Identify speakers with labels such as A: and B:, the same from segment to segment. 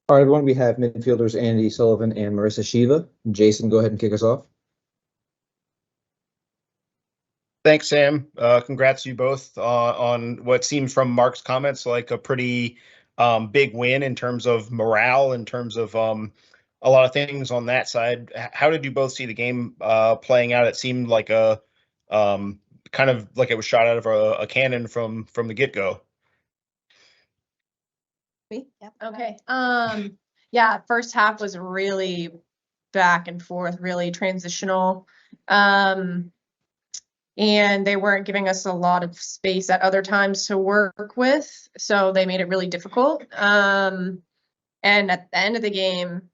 A: All right, everyone, we have midfielders Andi Sullivan and Marissa Sheva. Jason, go ahead and kick us off.
B: Thanks, Sam. Congrats to you both on what seems from Mark's comments like a pretty big win in terms of morale, in terms of a lot of things on that side. How did you both see the game playing out? It seemed like a kind of like it was shot out of a cannon from the get-go.
C: Me? Yep. Okay. Yeah, first half was really back and forth, really transitional. And they weren't giving us a lot of space at other times to work with, so they made it really difficult. And at the end of the game,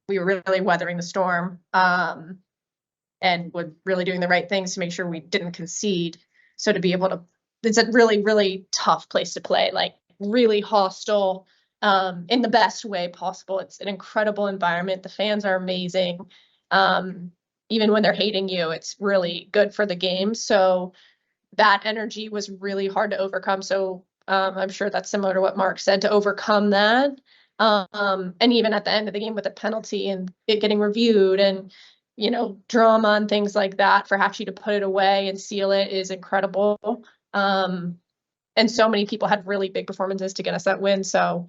C: we were really weathering the storm, and were really doing the right things to make sure we didn't concede. So to be able to, it's a really, really tough place to play, like really hostile, in the best way possible. It's an incredible environment. The fans are amazing. Even when they're hating you, it's really good for the game. So that energy was really hard to overcome. So I'm sure that's similar to what Mark said, to overcome that. And even at the end of the game with a penalty and it getting reviewed and, you know, drama and things like that, for Hatchie to put it away and seal it is incredible. And so many people had really big performances to get us that win. So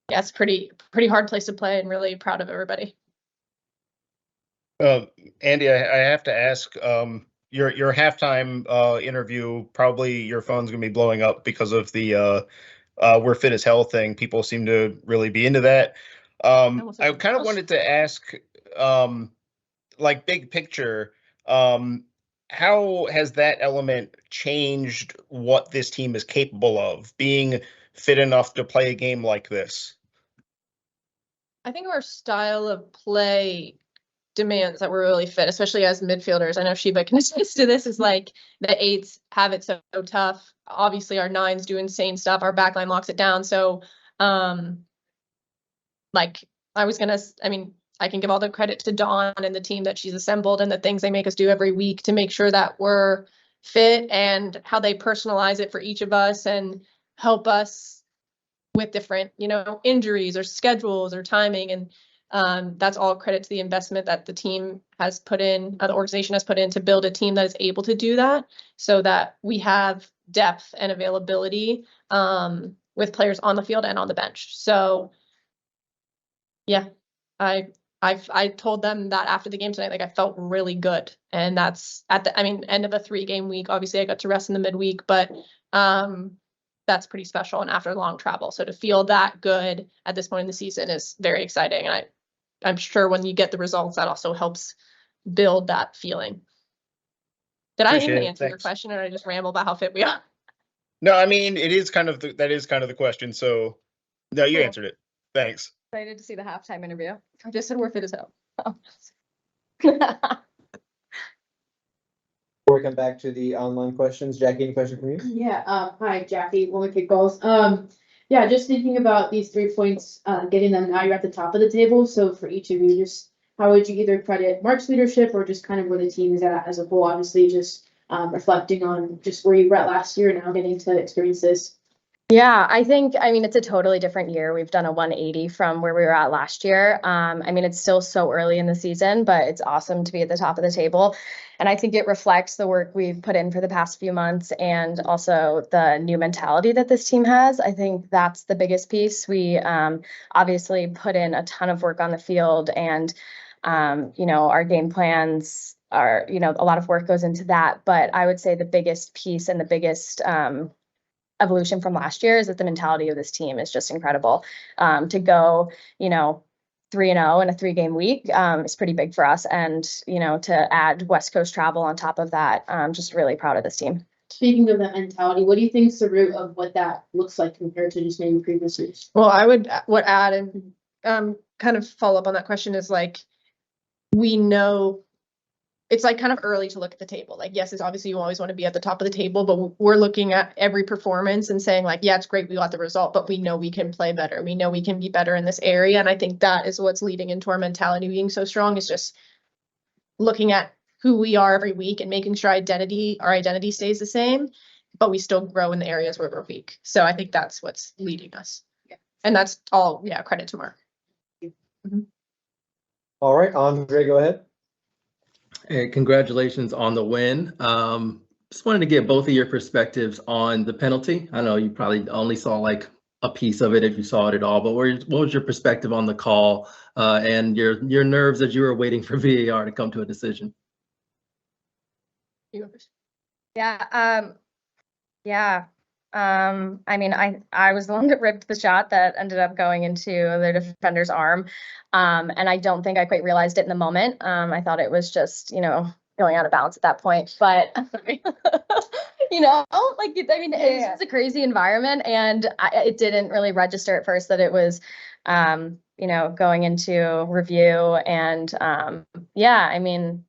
C: yeah, it's pretty hard place to play, and really proud of everybody.
B: Andi, I have to ask, your halftime interview, probably your phone's gonna be blowing up because of the we're fit as hell thing. People seem to really be into that. I kind of wanted to ask, like big picture, how has that element changed what this team is capable of, being fit enough to play a game like this?
C: I think our style of play demands that we're really fit, especially as midfielders. I know Sheba can attest to this, is like the eights have it so tough. Obviously our nines do insane stuff. Our backline locks it down. So like I can give all the credit to Dawn and the team that she's assembled and the things they make us do every week to make sure that we're fit, and how they personalize it for each of us and help us with different, you know, injuries or schedules or timing. And that's all credit to the investment that the team has put in, the organization has put in, to build a team that is able to do that, so that we have depth and availability with players on the field and on the bench. So yeah, I told them that after the game tonight, like I felt really good. And that's at the, end of a 3-game week. Obviously I got to rest in the midweek, but that's pretty special, and after long travel. So to feel that good at this point in the season is very exciting. And I'm sure when you get the results, that also helps build that feeling. Did I even answer your question, or did I just ramble about how fit we are?
B: No, I mean, that is kind of the question. So no, you answered it. Thanks.
C: Excited to see the halftime interview. I just said we're fit as hell.
A: Before we come back to the online questions, Jackie, any question from you?
D: Yeah, hi, Jackie, Olympic goals. Yeah, just thinking about these 3 points, getting them, now you're at the top of the table. So for each of you, just how would you either credit Mark's leadership or just kind of where the team is at as a whole? Obviously, just reflecting on just where you were at last year and now getting to experience this.
E: Yeah, I think, it's a totally different year. We've done a 180 from where we were at last year. It's still so early in the season, but it's awesome to be at the top of the table. And I think it reflects the work we've put in for the past few months, and also the new mentality that this team has. I think that's the biggest piece. We obviously put in a ton of work on the field, and our game plans are, a lot of work goes into that. But I would say the biggest piece and the biggest evolution from last year is that the mentality of this team is just incredible. To go, 3-0 in a 3-game week is pretty big for us. And, to add West Coast travel on top of that, I'm just really proud of this team.
D: Speaking of that mentality, what do you think is the root of what that looks like compared to just maybe previous years?
C: Well, I would add and kind of follow up on that question is, like, we know it's like kind of early to look at the table. Like, yes, it's obviously you always want to be at the top of the table, but we're looking at every performance and saying, like, yeah, it's great we got the result, but we know we can play better. We know we can be better in this area. And I think that is what's leading into our mentality being so strong, is just looking at who we are every week and making sure our identity stays the same, but we still grow in the areas where we're weak. So I think that's what's leading us. Yeah. And that's all, credit to Mark.
A: All right, Andre, go ahead.
F: Hey, congratulations on the win. Just wanted to get both of your perspectives on the penalty. I know you probably only saw like a piece of it if you saw it at all, but what was your perspective on the call and your nerves as you were waiting for VAR to come to a decision?
E: Yeah. I mean, I was the one that ripped the shot that ended up going into the defender's arm. And I don't think I quite realized it in the moment. I thought it was just, going out of bounds at that point, but it's just a crazy environment, and it didn't really register at first that it was, going into review. And I mean,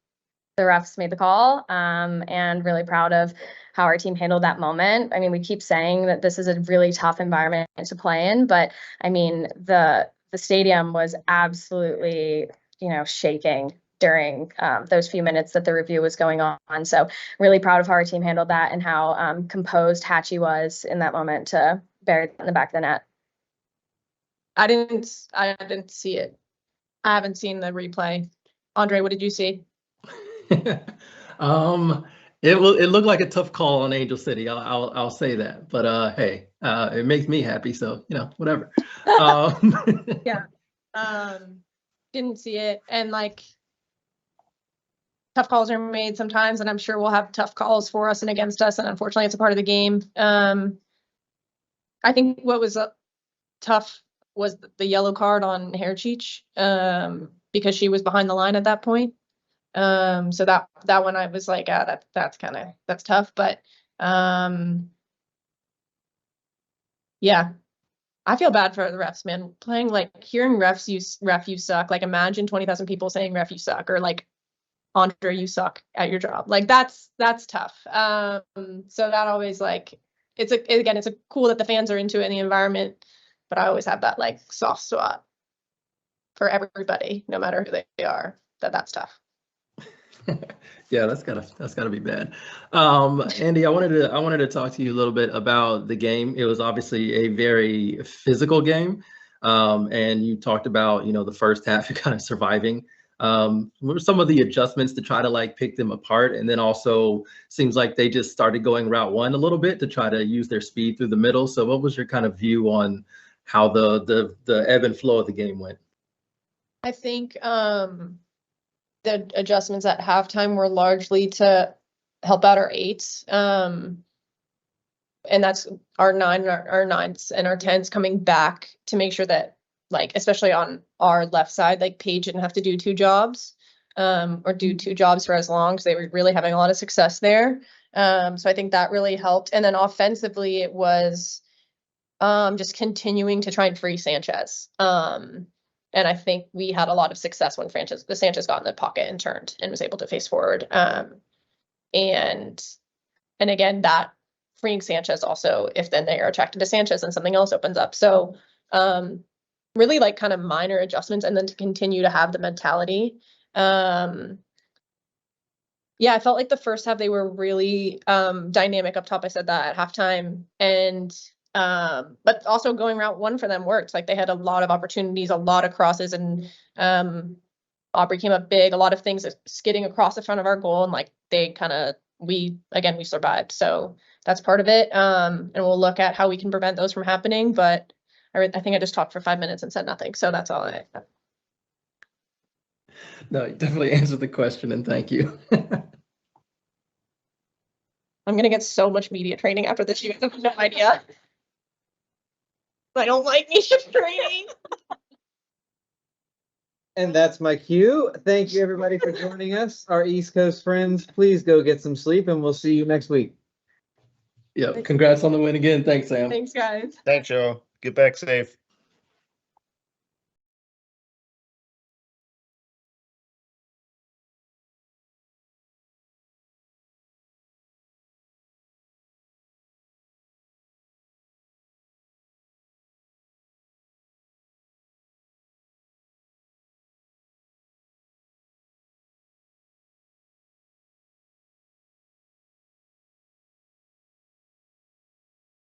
E: the refs made the call, and really proud of how our team handled that moment. I mean, we keep saying that this is a really tough environment to play in, but I mean, the stadium was absolutely, shaking during those few minutes that the review was going on. So really proud of how our team handled that and how composed Hatchie was in that moment to bury it in the back of the net.
C: I didn't see it. I haven't seen the replay. Andre, what did you see?
F: It looked like a tough call on Angel City. I'll say that, but hey, it makes me happy, so whatever.
C: Didn't see it, and like, tough calls are made sometimes, and I'm sure we'll have tough calls for us and against us, and unfortunately it's a part of the game. I think what was tough was the yellow card on Herchich, because she was behind the line at that point. So that one I was like, that's tough, but I feel bad for the refs, man. Playing, like, hearing ref, you suck. Like, imagine 20,000 people saying ref, you suck, or like, Andre, you suck at your job. Like, that's tough. So that always, like, it's cool that the fans are into it in the environment, but I always have that like soft spot for everybody, no matter who they are. That's tough.
F: Yeah, that's gotta be bad. Andi, I wanted to talk to you a little bit about the game. It was obviously a very physical game, and you talked about the first half you're kind of surviving. What were some of the adjustments to try to like pick them apart? And then also seems like they just started going route one a little bit to try to use their speed through the middle. So what was your kind of view on how the ebb and flow of the game went?
C: I think the adjustments at halftime were largely to help out our eights. And that's our nines and our 10s coming back to make sure that, like, especially on our left side, like, Paige didn't have to do two jobs, or do two jobs for as long, because they were really having a lot of success there. So I think that really helped. And then offensively, it was just continuing to try and free Sanchez. And I think we had a lot of success when Sanchez got in the pocket and turned and was able to face forward. And again, that freeing Sanchez also, if then they are attracted to Sanchez and something else opens up. So really, like, kind of minor adjustments, and then to continue to have the mentality. I felt like the first half they were really dynamic up top. I said that at halftime, and but also going route one for them worked. Like, they had a lot of opportunities, a lot of crosses, and Aubrey came up big, a lot of things skidding across the front of our goal, and like we survived. So that's part of it. And we'll look at how we can prevent those from happening. But I think I just talked for 5 minutes and said nothing. So that's all I have.
F: No, you definitely answered the question, and thank you.
C: I'm gonna get so much media training after this. You have no idea. I don't like media training.
A: And that's my cue. Thank you, everybody, for joining us. Our East Coast friends, please go get some sleep, and we'll see you next week.
F: Yeah, congrats on the win again. Thanks, Sam.
C: Thanks, guys.
B: Thanks, Joe. Get back safe.